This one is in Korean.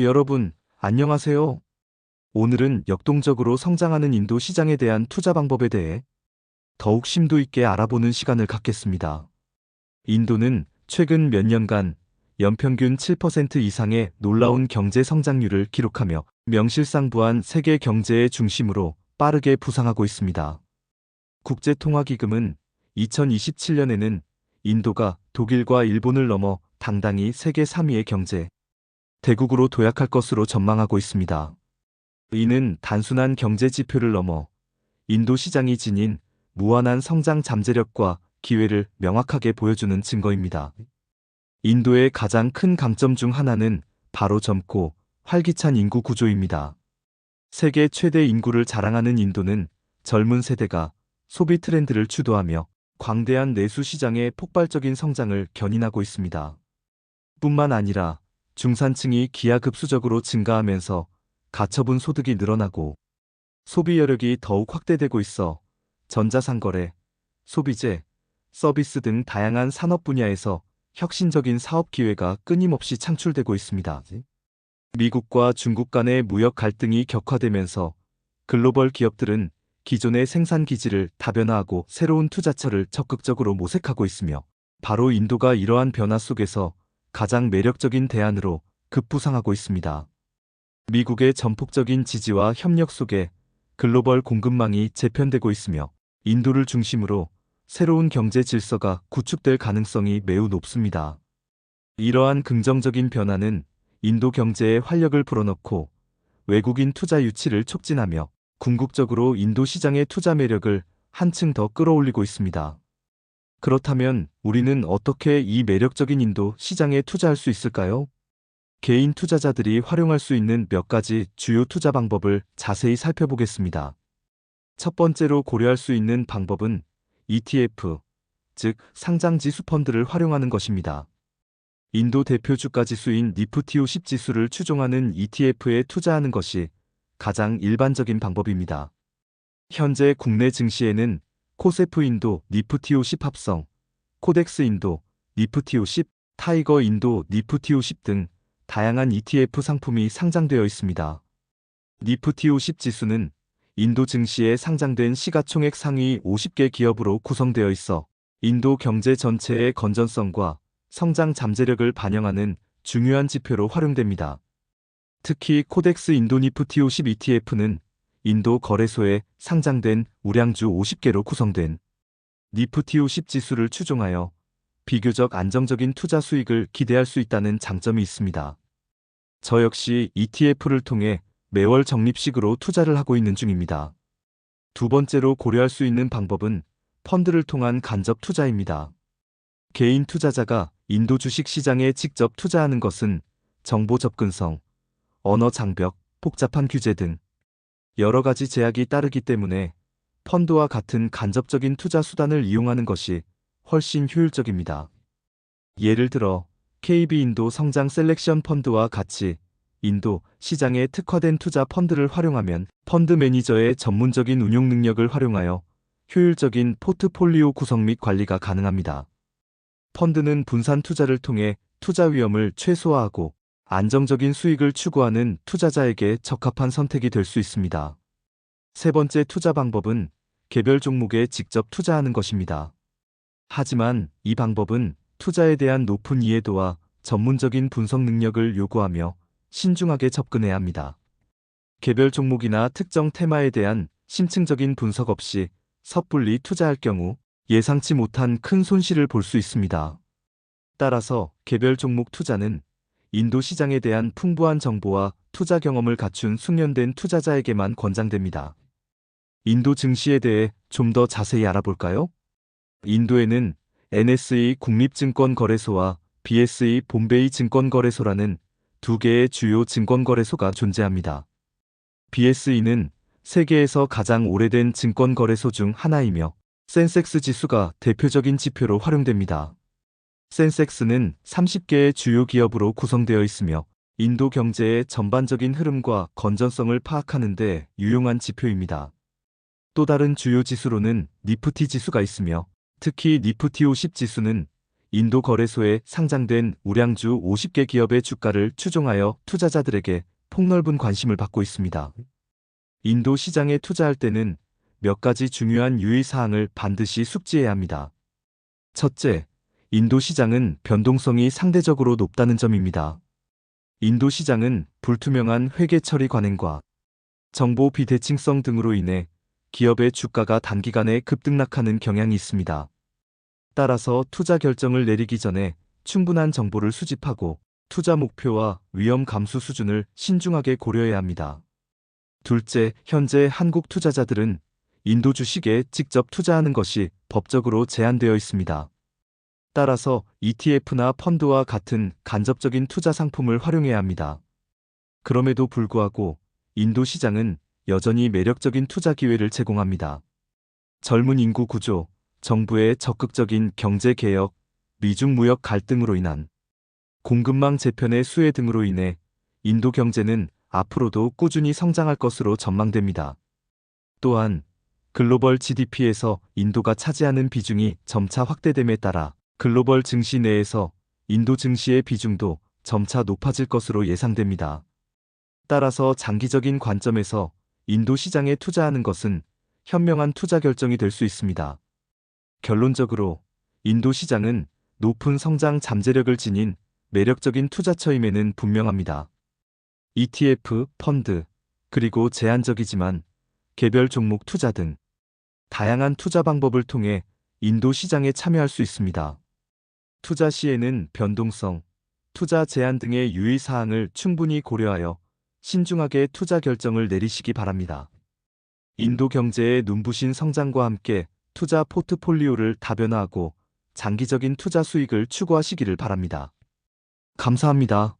여러분, 안녕하세요. 오늘은 역동적으로 성장하는 인도 시장에 대한 투자 방법에 대해 더욱 심도 있게 알아보는 시간을 갖겠습니다. 인도는 최근 몇 년간 연평균 7% 이상의 놀라운 경제 성장률을 기록하며 명실상부한 세계 경제의 중심으로 빠르게 부상하고 있습니다. 국제통화기금은 2027년에는 인도가 독일과 일본을 넘어 당당히 세계 3위의 경제 대국으로 도약할 것으로 전망하고 있습니다. 이는 단순한 경제 지표를 넘어 인도 시장이 지닌 무한한 성장 잠재력과 기회를 명확하게 보여주는 증거입니다. 인도의 가장 큰 강점 중 하나는 바로 젊고 활기찬 인구 구조입니다. 세계 최대 인구를 자랑하는 인도는 젊은 세대가 소비 트렌드를 주도하며 광대한 내수 시장의 폭발적인 성장을 견인하고 있습니다. 뿐만 아니라 중산층이 기하급수적으로 증가하면서 가처분 소득이 늘어나고 소비 여력이 더욱 확대되고 있어 전자상거래, 소비재, 서비스 등 다양한 산업 분야에서 혁신적인 사업 기회가 끊임없이 창출되고 있습니다. 미국과 중국 간의 무역 갈등이 격화되면서 글로벌 기업들은 기존의 생산 기지를 다변화하고 새로운 투자처를 적극적으로 모색하고 있으며 바로 인도가 이러한 변화 속에서 가장 매력적인 대안으로 급부상하고 있습니다. 미국의 전폭적인 지지와 협력 속에 글로벌 공급망이 재편되고 있으며 인도를 중심으로 새로운 경제 질서가 구축될 가능성이 매우 높습니다. 이러한 긍정적인 변화는 인도 경제에 활력을 불어넣고 외국인 투자 유치를 촉진하며 궁극적으로 인도 시장의 투자 매력을 한층 더 끌어올리고 있습니다. 그렇다면 우리는 어떻게 이 매력적인 인도 시장에 투자할 수 있을까요? 개인 투자자들이 활용할 수 있는 몇 가지 주요 투자 방법을 자세히 살펴보겠습니다. 첫 번째로 고려할 수 있는 방법은 ETF, 즉 상장지수 펀드를 활용하는 것입니다. 인도 대표 주가 지수인 니프티 50 지수를 추종하는 ETF에 투자하는 것이 가장 일반적인 방법입니다. 현재 국내 증시에는 코세프 인도 니프티 50 합성, 코덱스 인도 니프티 50, 타이거 인도 니프티 50 등 다양한 ETF 상품이 상장되어 있습니다. 니프티 50 지수는 인도 증시에 상장된 시가총액 상위 50개 기업으로 구성되어 있어 인도 경제 전체의 건전성과 성장 잠재력을 반영하는 중요한 지표로 활용됩니다. 특히 코덱스 인도 니프티 50 ETF는 인도 거래소에 상장된 우량주 50개로 구성된 니프티 50 지수를 추종하여 비교적 안정적인 투자 수익을 기대할 수 있다는 장점이 있습니다. 저 역시 ETF를 통해 매월 적립식으로 투자를 하고 있는 중입니다. 두 번째로 고려할 수 있는 방법은 펀드를 통한 간접 투자입니다. 개인 투자자가 인도 주식 시장에 직접 투자하는 것은 정보 접근성, 언어 장벽, 복잡한 규제 등 여러 가지 제약이 따르기 때문에 펀드와 같은 간접적인 투자 수단을 이용하는 것이 훨씬 효율적입니다. 예를 들어 KB 인도 성장 셀렉션 펀드와 같이 인도 시장에 특화된 투자 펀드를 활용하면 펀드 매니저의 전문적인 운용 능력을 활용하여 효율적인 포트폴리오 구성 및 관리가 가능합니다. 펀드는 분산 투자를 통해 투자 위험을 최소화하고 안정적인 수익을 추구하는 투자자에게 적합한 선택이 될 수 있습니다. 세 번째 투자 방법은 개별 종목에 직접 투자하는 것입니다. 하지만 이 방법은 투자에 대한 높은 이해도와 전문적인 분석 능력을 요구하며 신중하게 접근해야 합니다. 개별 종목이나 특정 테마에 대한 심층적인 분석 없이 섣불리 투자할 경우 예상치 못한 큰 손실을 볼 수 있습니다. 따라서 개별 종목 투자는 인도 시장에 대한 풍부한 정보와 투자 경험을 갖춘 숙련된 투자자에게만 권장됩니다. 인도 증시에 대해 좀 더 자세히 알아볼까요? 인도에는 NSE 국립증권거래소와 BSE 봄베이 증권거래소라는 두 개의 주요 증권거래소가 존재합니다. BSE는 세계에서 가장 오래된 증권거래소 중 하나이며 센섹스 지수가 대표적인 지표로 활용됩니다. 센섹스는 30개의 주요 기업으로 구성되어 있으며 인도 경제의 전반적인 흐름과 건전성을 파악하는 데 유용한 지표입니다. 또 다른 주요 지수로는 니프티 지수가 있으며 특히 니프티 50 지수는 인도 거래소에 상장된 우량주 50개 기업의 주가를 추종하여 투자자들에게 폭넓은 관심을 받고 있습니다. 인도 시장에 투자할 때는 몇 가지 중요한 유의사항을 반드시 숙지해야 합니다. 첫째, 인도 시장은 변동성이 상대적으로 높다는 점입니다. 인도 시장은 불투명한 회계 처리 관행과 정보 비대칭성 등으로 인해 기업의 주가가 단기간에 급등락하는 경향이 있습니다. 따라서 투자 결정을 내리기 전에 충분한 정보를 수집하고 투자 목표와 위험 감수 수준을 신중하게 고려해야 합니다. 둘째, 현재 한국 투자자들은 인도 주식에 직접 투자하는 것이 법적으로 제한되어 있습니다. 따라서 ETF나 펀드와 같은 간접적인 투자 상품을 활용해야 합니다. 그럼에도 불구하고 인도 시장은 여전히 매력적인 투자 기회를 제공합니다. 젊은 인구 구조, 정부의 적극적인 경제 개혁, 미중 무역 갈등으로 인한 공급망 재편의 수혜 등으로 인해 인도 경제는 앞으로도 꾸준히 성장할 것으로 전망됩니다. 또한 글로벌 GDP에서 인도가 차지하는 비중이 점차 확대됨에 따라 글로벌 증시 내에서 인도 증시의 비중도 점차 높아질 것으로 예상됩니다. 따라서 장기적인 관점에서 인도 시장에 투자하는 것은 현명한 투자 결정이 될 수 있습니다. 결론적으로 인도 시장은 높은 성장 잠재력을 지닌 매력적인 투자처임에는 분명합니다. ETF, 펀드, 그리고 제한적이지만 개별 종목 투자 등 다양한 투자 방법을 통해 인도 시장에 참여할 수 있습니다. 투자 시에는 변동성, 투자 제한 등의 유의사항을 충분히 고려하여 신중하게 투자 결정을 내리시기 바랍니다. 인도 경제의 눈부신 성장과 함께 투자 포트폴리오를 다변화하고 장기적인 투자 수익을 추구하시기를 바랍니다. 감사합니다.